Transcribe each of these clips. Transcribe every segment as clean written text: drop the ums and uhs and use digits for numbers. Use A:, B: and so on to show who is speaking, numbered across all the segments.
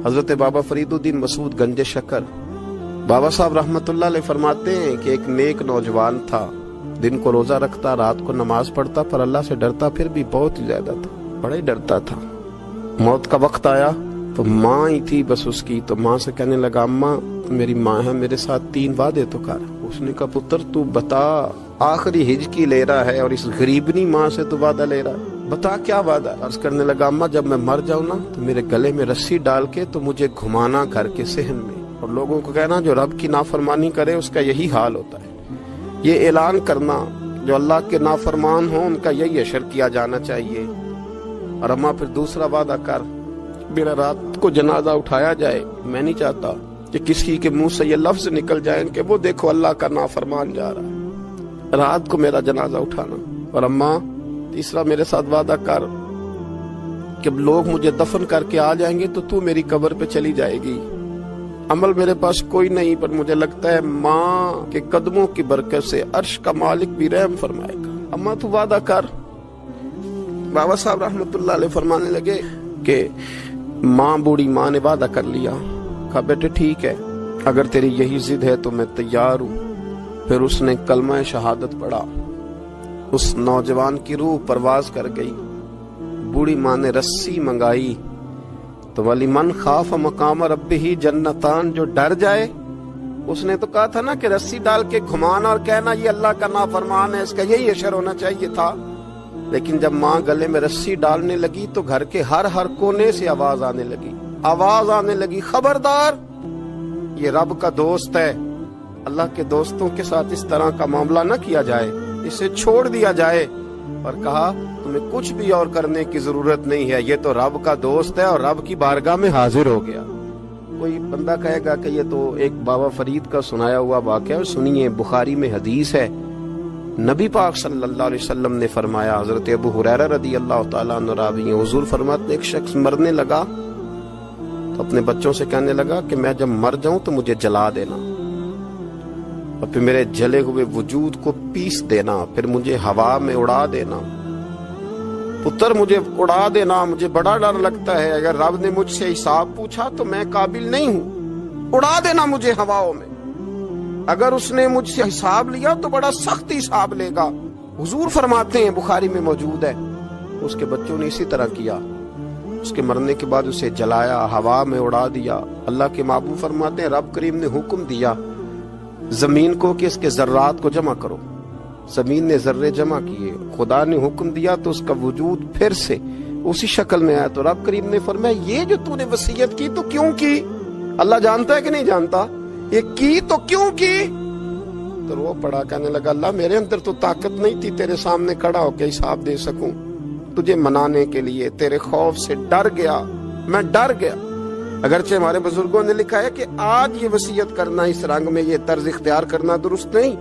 A: حضرت بابا فریدالدین مسعود گنج شکر بابا صاحب رحمتullah علیہ فرماتے ہیں کہ ایک نیک نوجوان تھا، دن کو روزہ رکھتا، رات کو نماز پڑھتا، پر اللہ سے ڈرتا پھر بھی بہت ہی زیادہ تھا، بڑا ہی ڈرتا تھا۔ موت کا وقت آیا تو ماں ہی تھی بس اس کی، تو ماں سے کہنے لگا اماں میری ماں ہے، میرے ساتھ 3 وعدے تو کر۔ اس نے کہا پتر تو بتا، آخری ہجکی لے رہا ہے اور اس غریبنی ماں سے تو وعدہ لے رہا ہے، بتا کیا وعدہ۔ عرض کرنے لگا اماں جب میں مر جاؤں نا تو میرے گلے میں رسی ڈال کے تو مجھے گھمانا گھر کے صحن میں، اور لوگوں کو کہنا جو رب کی نافرمانی کرے اس کا یہی حال ہوتا ہے۔ یہ اعلان کرنا جو اللہ کے نافرمان ہوں ان کا یہی اشر کیا جانا چاہیے۔ اور اماں پھر دوسرا وعدہ کر، میرا رات کو جنازہ اٹھایا جائے، میں نہیں چاہتا کہ کسی کے منہ سے یہ لفظ نکل جائیں کہ وہ دیکھو اللہ کا نافرمان جا رہا ہے، رات کو میرا جنازہ اٹھانا۔ اور اماں تیسرا میرے ساتھ وعدہ کر کہ لوگ مجھے دفن کر کے آ جائیں گے تو میری قبر پہ چلی جائے گی۔ عمل میرے پاس کوئی نہیں، پر مجھے لگتا ہے ماں کے قدموں کی برکت سے عرش کا مالک بھی رحم فرمائے گا، اماں تو وعدہ کر۔ بابا صاحب رحمتullah علیہ فرمانے لگے کہ ماں بوڑھی ماں نے وعدہ کر لیا، کہا بیٹے ٹھیک ہے اگر تیری یہی ضد ہے تو میں تیار ہوں۔ پھر اس نے کلمہ شہادت پڑھا، اس نوجوان کی روح پرواز کر گئی۔ بوڑھی ماں نے رسی منگائی تو وَلِمَنْ خَافَ مَقَامَ رَبِّهِ جنتان، جو ڈر جائے، اس نے تو کہا تھا نا کہ رسی ڈال کے گھمانا اور کہنا یہ اللہ کا نافرمان ہے، اس کا یہی اشر ہونا چاہیے تھا۔ لیکن جب ماں گلے میں رسی ڈالنے لگی تو گھر کے ہر کونے سے آواز آنے لگی خبردار یہ رب کا دوست ہے، اللہ کے دوستوں کے ساتھ اس طرح کا معاملہ نہ کیا جائے، اسے چھوڑ دیا جائے۔ اور کہا تمہیں کچھ بھی اور کرنے کی ضرورت نہیں ہے، یہ تو رب کا دوست ہے اور رب کی بارگاہ میں حاضر ہو گیا۔ کوئی بندہ کہے گا کہ یہ تو ایک بابا فرید کا سنایا ہوا واقعہ ہے، سنیے بخاری میں حدیث ہے، نبی پاک صلی اللہ علیہ وسلم نے فرمایا، حضرت ابو ہریرہ رضی اللہ تعالیٰ عنہ راوی ہیں، حضور فرماتے ہیں ایک شخص مرنے لگا تو اپنے بچوں سے کہنے لگا کہ میں جب مر جاؤں تو مجھے جلا دینا اور پھر میرے جلے ہوئے وجود کو پیس دینا، پھر مجھے ہوا میں اڑا دینا۔ پتر مجھے اڑا دینا، مجھے بڑا ڈر لگتا ہے، اگر رب نے مجھ سے حساب پوچھا تو میں قابل نہیں ہوں، اڑا دینا مجھے ہواؤں میں، اگر اس نے مجھ سے حساب لیا تو بڑا سخت حساب لے گا۔ حضور فرماتے ہیں بخاری میں موجود ہے، اس کے بچوں نے اسی طرح کیا، اس کے مرنے کے بعد اسے جلایا، ہوا میں اڑا دیا۔ اللہ کے محبوب فرماتے ہیں رب کریم نے حکم دیا زمین کو کہ اس کے ذرات کو جمع کرو، زمین نے ذرے جمع کیے، خدا نے حکم دیا تو اس کا وجود پھر سے اسی شکل میں آیا۔ تو رب کریم نے فرمایا یہ جو تو نے وصیت کی تو کیوں کی؟ اللہ جانتا ہے کہ نہیں جانتا؟ یہ کی تو کیوں کی؟ تو وہ پڑا کہنے لگا اللہ میرے اندر تو طاقت نہیں تھی تیرے سامنے کھڑا ہو کے حساب دے سکوں، تجھے منانے کے لیے تیرے خوف سے ڈر گیا، میں ڈر گیا۔ اگرچہ ہمارے بزرگوں نے لکھا ہے کہ آج یہ وصیت کرنا اس رنگ میں، یہ طرز اختیار کرنا درست نہیں،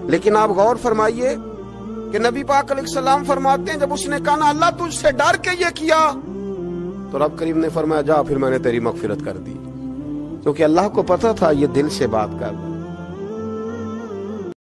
A: لیکن آپ غور فرمائیے کہ نبی پاک علیہ السلام فرماتے ہیں جب اس نے کہا نا اللہ تجھ سے ڈر کے یہ کیا، تو رب کریم نے فرمایا جا پھر میں نے تیری مغفرت کر دی، کیونکہ اللہ کو پتا تھا یہ دل سے بات کر رہا۔